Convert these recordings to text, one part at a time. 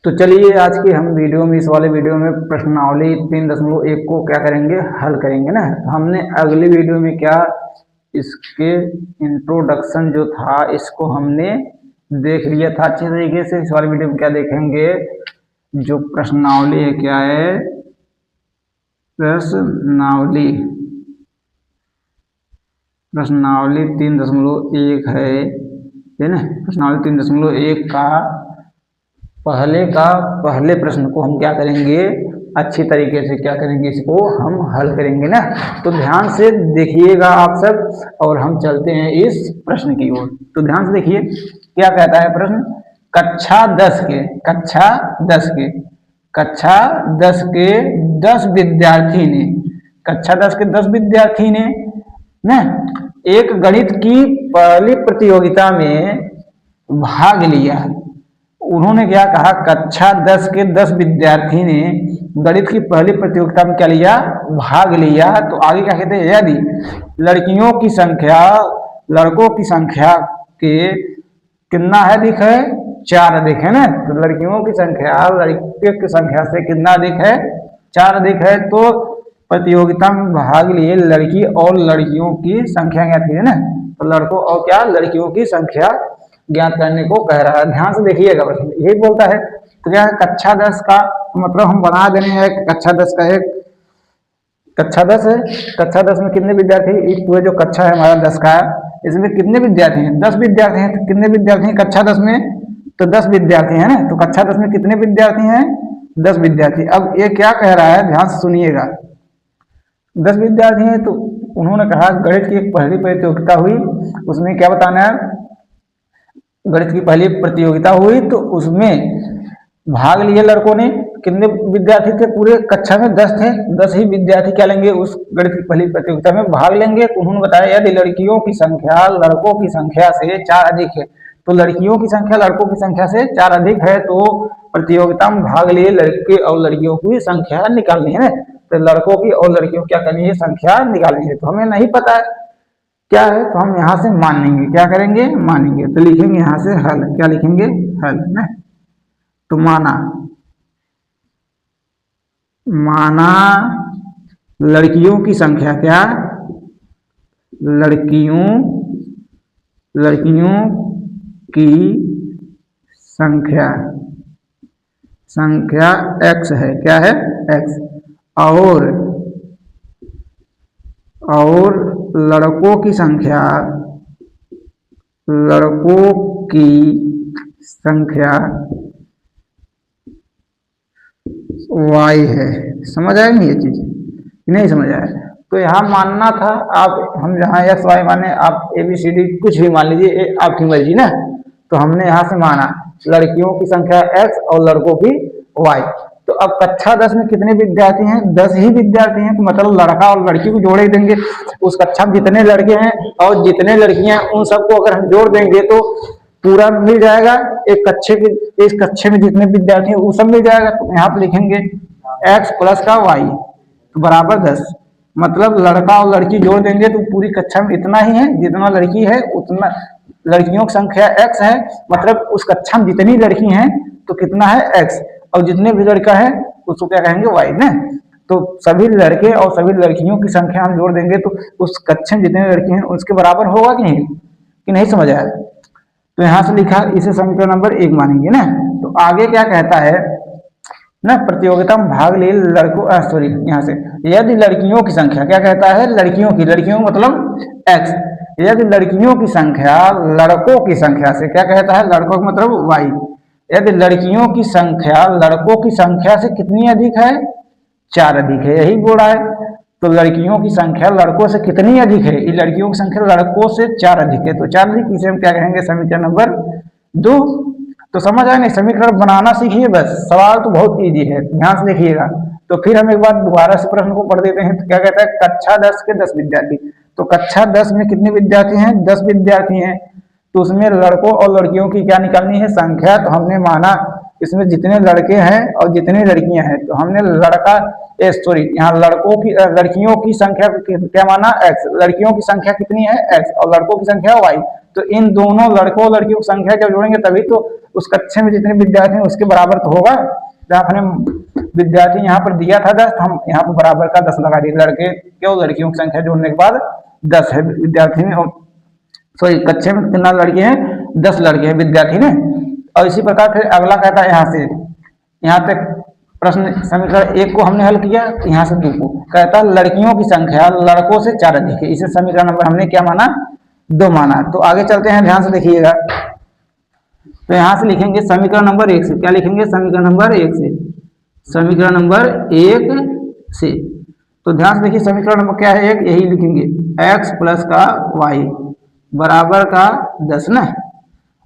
तो चलिए आज की हम वीडियो में, इस वाले वीडियो में प्रश्नावली 3.1 को क्या करेंगे, हल करेंगे ना। हमने अगली वीडियो में क्या, इसके इंट्रोडक्शन जो था इसको हमने देख लिया था अच्छे तरीके से। इस वाले वीडियो में क्या देखेंगे, जो प्रश्नावली है, क्या है प्रश्नावली 3.1 है ना। प्रश्नावली 3.1 का पहले प्रश्न को हम क्या करेंगे, अच्छी तरीके से क्या करेंगे, इसको हम हल करेंगे ना। तो ध्यान से देखिएगा आप सब, और हम चलते हैं इस प्रश्न की ओर। तो ध्यान से देखिए क्या कहता है प्रश्न। कक्षा 10 के 10 विद्यार्थी ने, कक्षा 10 के 10 विद्यार्थी ने ना एक गणित की पहली प्रतियोगिता में भाग लिया। उन्होंने क्या कहा, कक्षा 10 के 10 विद्यार्थी ने गणित की पहली प्रतियोगिता में क्या लिया, भाग लिया। तो आगे क्या कहते हैं, यदि लड़कियों की संख्या लड़कों की संख्या के कितना है, अधिक है, 4 अधिक है ना। तो लड़कियों की संख्या लड़कियों की संख्या से कितना अधिक है, 4 अधिक है। तो प्रतियोगिता में भाग लिए लड़की और लड़कियों की संख्या क्या थी ना। तो लड़कों और क्या लड़कियों की संख्या ज्ञात करने को कह रहा है। ध्यान से देखिएगा, प्रश्न यही बोलता है। तो क्या है, कक्षा 10 का मतलब हम बना देने हैं, कक्षा 10 का है, कक्षा 10 है। कक्षा 10 में कितने विद्यार्थी, एक पूरे जो कक्षा है हमारा 10 का है, इसमें कितने विद्यार्थी हैं, 10 विद्यार्थी हैं। तो कितने विद्यार्थी हैं कक्षा 10 में, तो 10 विद्यार्थी है ना। तो कक्षा 10 में कितने विद्यार्थी हैं, 10 विद्यार्थी। अब ये क्या कह रहा है, ध्यान से सुनिएगा। 10 विद्यार्थी हैं, तो उन्होंने कहा गणित की एक पहली प्रतियोगिता हुई, उसमें क्या बताना है, गणित की पहली प्रतियोगिता हुई तो उसमें भाग लिए लड़कों ने। कितने विद्यार्थी थे, पूरे कक्षा में 10 थे। 10 ही विद्यार्थी क्या लेंगे, उस गणित की पहली प्रतियोगिता में भाग लेंगे। तो उन्होंने बताया यदि लड़कियों की संख्या लड़कों की संख्या से 4 अधिक है, तो लड़कियों की संख्या लड़कों की संख्या से 4 अधिक है, तो प्रतियोगिता में भाग लिए लड़के और लड़कियों की संख्या निकालनी है। तो लड़कों की और लड़कियों की क्या करनी है, संख्या निकालनी है। तो हमें नहीं पता है क्या है, तो हम यहाँ से मान लेंगे, क्या करेंगे, मानेंगे। तो लिखेंगे यहाँ से हल, क्या लिखेंगे, हल ना। तो माना लड़कियों की संख्या, क्या लड़कियों की संख्या x है, क्या है, x, और लड़कों की संख्या y है। समझ आया नहीं ये चीज, नहीं समझ आया। तो यहाँ मानना था, आप हम जहाँ x y माने, आप ABCD कुछ भी मान लीजिए, आपकी मर्जी ना। तो हमने यहाँ से माना लड़कियों की संख्या x और लड़कों की y। तो अब कक्षा 10 में कितने विद्यार्थी हैं, 10 ही विद्यार्थी हैं। तो मतलब लड़का और लड़की को जोड़े देंगे, उस कक्षा में जितने लड़के हैं और जितने लड़कियां हैं उन सबको अगर हम जोड़ देंगे तो पूरा मिल जाएगा। इस कक्षे में जितने विद्यार्थी हैं वो सब मिल जाएगा। तो यहाँ पे लिखेंगे x प्लस का y तो बराबर 10। मतलब लड़का और लड़की जोड़ देंगे तो पूरी कक्षा में इतना ही है, जितना लड़की है उतना, लड़कियों की संख्या x है, मतलब उस कक्षा में जितनी लड़की हैं तो कितना है x, और जितने भी लड़का है उसको क्या कहेंगे, y ना। तो सभी लड़के और सभी लड़कियों की संख्या हम जोड़ देंगे तो उस कक्षा में जितने लड़के हैं उसके बराबर होगा कि नहीं समझ आया। तो यहाँ से लिखा, इसे समीकरण नंबर 1 मानेंगे ना। तो आगे क्या कहता है ना, प्रतियोगिता में भाग लिए लड़कों, सॉरी यहाँ से, यदि लड़कियों की संख्या, क्या कहता है, लड़कियों मतलब x, यदि लड़कियों की संख्या लड़कों की संख्या से, क्या कहता है, लड़कों का मतलब y, यदि लड़कियों की संख्या लड़कों की संख्या से कितनी अधिक है, 4 अधिक है, यही बोल रहा है। तो लड़कियों की संख्या लड़कों से कितनी अधिक है, लड़कियों की संख्या लड़कों से 4 अधिक है। तो 4 अधिक, इसे हम क्या कहेंगे, समीकरण नंबर 2। तो समझ आए नहीं, समीकरण बनाना सीखिए बस, सवाल तो बहुत इजी है, ध्यान से देखिएगा। तो फिर हम एक बार दोबारा से प्रश्न को पढ़ देते हैं। तो क्या कहता है, कक्षा 10 के 10 विद्यार्थी। तो कक्षा 10 में कितने विद्यार्थी हैं, 10 विद्यार्थी हैं। तो उसमें लड़कों और लड़कियों की क्या निकालनी है, संख्या। तो हमने माना इसमें जितने लड़के हैं और जितनी लड़कियां हैं, तो हमने लड़का सॉरी यहाँ लड़कियों की संख्या क्या माना x, लड़कियों की संख्या कितनी है x और लड़कों की संख्या y। तो इन दोनों लड़कों लड़कियों की संख्या जब जोड़ेंगे तभी तो उस कक्षा में जितने विद्यार्थी हैं उसके बराबर तो होगा। जब आपने विद्यार्थी यहाँ पर दिया था 10, हम यहाँ पर बराबर का 10 लगा दिए, लड़के क्यों लड़कियों की संख्या जोड़ने के बाद 10 है विद्यार्थी में, सॉरी कक्षा में कितना लड़के हैं 10 लड़के हैं विद्यार्थी ने। और इसी प्रकार फिर अगला कहता है यहाँ से यहाँ तक प्रश्न समीकरण 1 को हमने हल किया, यहाँ से 2 को कहता है लड़कियों की संख्या लड़कों से 4 अधिक है, इसे समीकरण नंबर हमने क्या माना 2 माना। तो आगे चलते हैं, ध्यान से देखिएगा। तो यहाँ से लिखेंगे समीकरण नंबर 1 से, क्या लिखेंगे समीकरण नंबर 1 से, समीकरण नंबर 1 से। तो ध्यान से देखिए समीकरण नंबर क्या है 1, यही लिखेंगे x प्लस का y बराबर का 10 ना।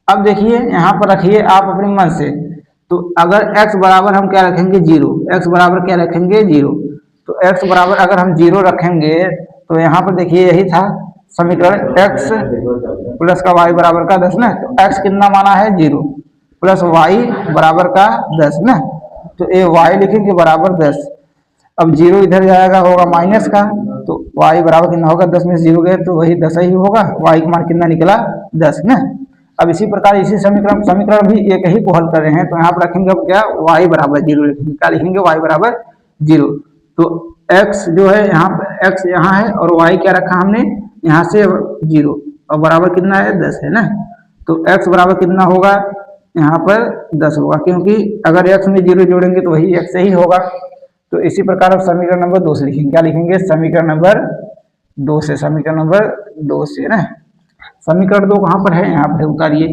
अब देखिए यहाँ पर रखिए आप अपने मन से, तो अगर x बराबर हम क्या रखेंगे 0, x बराबर क्या रखेंगे 0, तो x बराबर अगर हम 0 रखेंगे तो यहाँ पर देखिए यही था समीकरण x प्लस का y बराबर का 10 ना। तो x कितना माना है 0 प्लस y बराबर का 10 ना, तो ये y लिखेंगे बराबर 10। अब 0 इधर जाएगा होगा माइनस का, तो y बराबर कितना होगा 10 में से 0 गए तो वही 10 ही होगा, y का मान कितना निकला 10 ना। अब इसी प्रकार इसी समीकरण भी एक ही को हल कर रहे हैं, तो यहाँ पर रखेंगे अब क्या y बराबर 0 लिखेंगे, क्या लिखेंगे y बराबर 0। तो x जो है यहाँ पर x यहाँ है और y क्या रखा हमने यहाँ से 0 और बराबर कितना है 10 है ना। तो x बराबर कितना होगा यहाँ पर 10 होगा, क्योंकि अगर x में 0 जोड़ेंगे तो वही x ही होगा। तो इसी प्रकार अब समीकरण नंबर 2 से लिखेंगे, क्या लिखेंगे समीकरण नंबर 2 से, समीकरण नंबर 2 से ना। समीकरण 2 कहाँ पर है यहाँ पर उतारिए,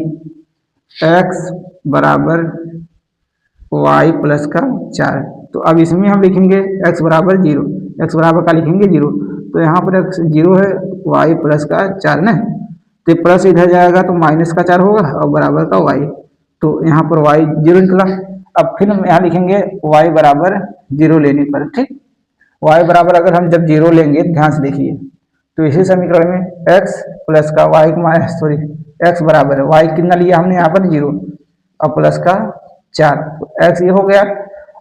x बराबर y प्लस का 4। तो अब इसमें हम लिखेंगे x बराबर 0, x बराबर का लिखेंगे 0, तो यहाँ पर x 0 है y प्लस का 4 ना, तो प्लस इधर जाएगा तो माइनस का 4 होगा और बराबर का y, तो यहाँ पर y 0 निकला। अब फिर हम यहाँ लिखेंगे y बराबर 0 लेने पर, ठीक y बराबर अगर हम जब 0 लेंगे ध्यान से देखिए, तो इसी समीकरण में x प्लस का y सॉरी x बराबर है y कितना लिया हमने यहाँ पर 0 और प्लस का 4, तो x ये हो गया।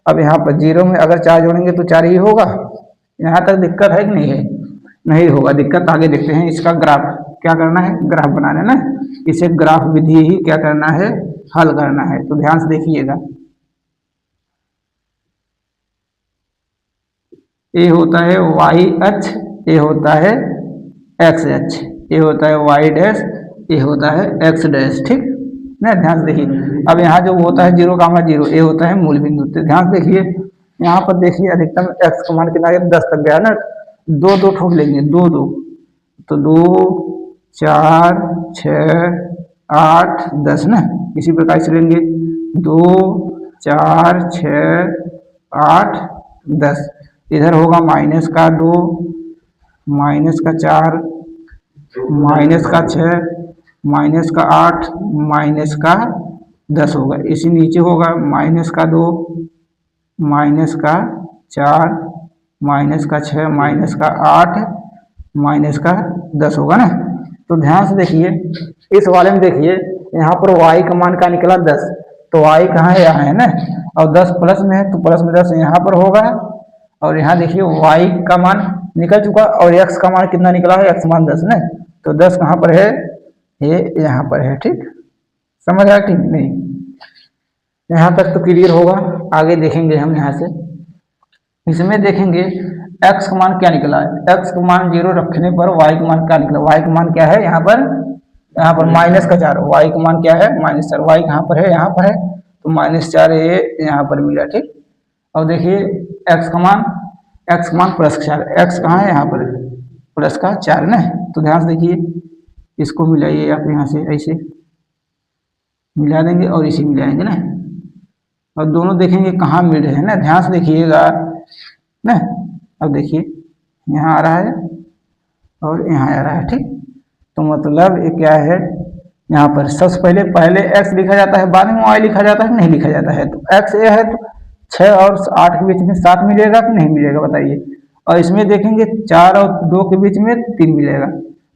अब यहाँ पर 0 में अगर 4 जोड़ेंगे तो 4 ही होगा। यहाँ तक दिक्कत है कि नहीं है, नहीं होगा दिक्कत। आगे देखते हैं इसका ग्राफ, क्या करना है ग्राफ बनाना है ना, इसे ग्राफ विधि ही क्या करना है हल करना है। तो ध्यान से देखिएगा, ये होता है y अक्ष, ये होता है x अक्ष, ये होता है y डैश, ये होता है x डैश, ठीक ना। ध्यान से देखिए, अब यहाँ जो होता है 0, 0 ये होता है मूल बिंदु। तो ध्यान से देखिए यहाँ पर देखिए अधिकतम x का मान कितना है 10 तक गया ना, 2 2 ठोक लेंगे 2 2, तो 2 4 6 8 10 ना, इसी प्रकार से लेंगे 2 4 6 8 10, इधर होगा माइनस का 2 माइनस का 4 माइनस का 6 माइनस का 8 माइनस का 10 होगा। इसी नीचे होगा माइनस का 2 माइनस का 4 माइनस का 6 माइनस का 8 माइनस का 10 होगा ना। तो ध्यान से देखिए इस वाले में देखिए यहाँ पर y का मान का निकला 10, तो y कहाँ है यहाँ है ना, और 10 प्लस में है तो प्लस में 10 यहाँ पर होगा। और यहाँ देखिए y का मान निकल चुका और x का मान कितना निकला है, x मान 10 ना, तो 10 कहाँ पर है, ये यहाँ पर है, ठीक समझ आया ठीक नहीं। यहाँ तक तो क्लियर होगा। आगे देखेंगे हम यहाँ से, इसमें देखेंगे x का मान क्या निकला है, x का मान 0 रखने पर y का मान क्या निकला, y का मान क्या है यहाँ पर माइनस का 4, y का मान क्या है -4, y कहाँ पर है यहाँ पर है, तो -4 ये यहाँ पर मिला, ठीक। और देखिए x का मान +4, x कहाँ है यहाँ पर प्लस का 4 ना। तो ध्यान से देखिए इसको मिलाइए आप यहाँ से ऐसे मिला देंगे और इसे मिलाएंगे ना, और दोनों देखेंगे कहाँ मिल रहे हैं ना, ध्यान से देखिएगा ना। अब देखिए यहाँ आ रहा है और यहाँ आ रहा है, ठीक। तो मतलब ये क्या है, यहाँ पर सबसे पहले x लिखा जाता है, बाद में y लिखा जाता है, नहीं लिखा जाता है। तो x ये है तो 6 और 8 के बीच में 7 मिलेगा कि नहीं मिलेगा बताइए, और इसमें देखेंगे 4 और 2 के बीच में 3 मिलेगा।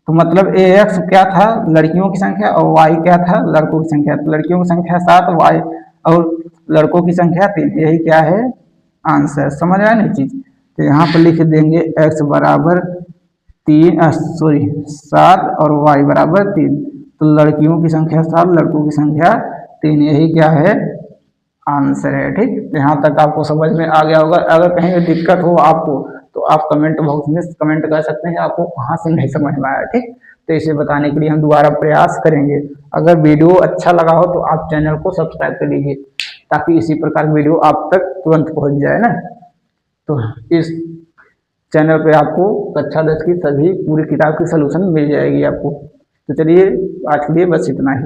तो मतलब ax क्या था लड़कियों की संख्या और y क्या था लड़कों की संख्या, तो लड़कियों की संख्या 7 y और लड़कों की संख्या 3, यही क्या है आंसर। समझ आया ना चीज। तो यहाँ पर लिख देंगे x बराबर 7 और y बराबर 3। तो लड़कियों की संख्या 7, लड़कों की संख्या 3, यही क्या है आंसर है। ठीक, यहाँ तक आपको समझ में आ गया होगा। अगर कहीं भी दिक्कत हो आपको तो आप कमेंट बॉक्स में कमेंट कर सकते हैं आपको कहाँ से नहीं समझ में आया। ठीक, तो इसे बताने के लिए हम दोबारा प्रयास करेंगे। अगर वीडियो अच्छा लगा हो तो आप चैनल को सब्सक्राइब कर लीजिए ताकि इसी प्रकार वीडियो आप तक तुरंत पहुंच जाए ना। तो इस चैनल पे आपको कक्षा 10 की सभी पूरी किताब की सलूशन मिल जाएगी आपको। तो चलिए आज के लिए बस इतना ही।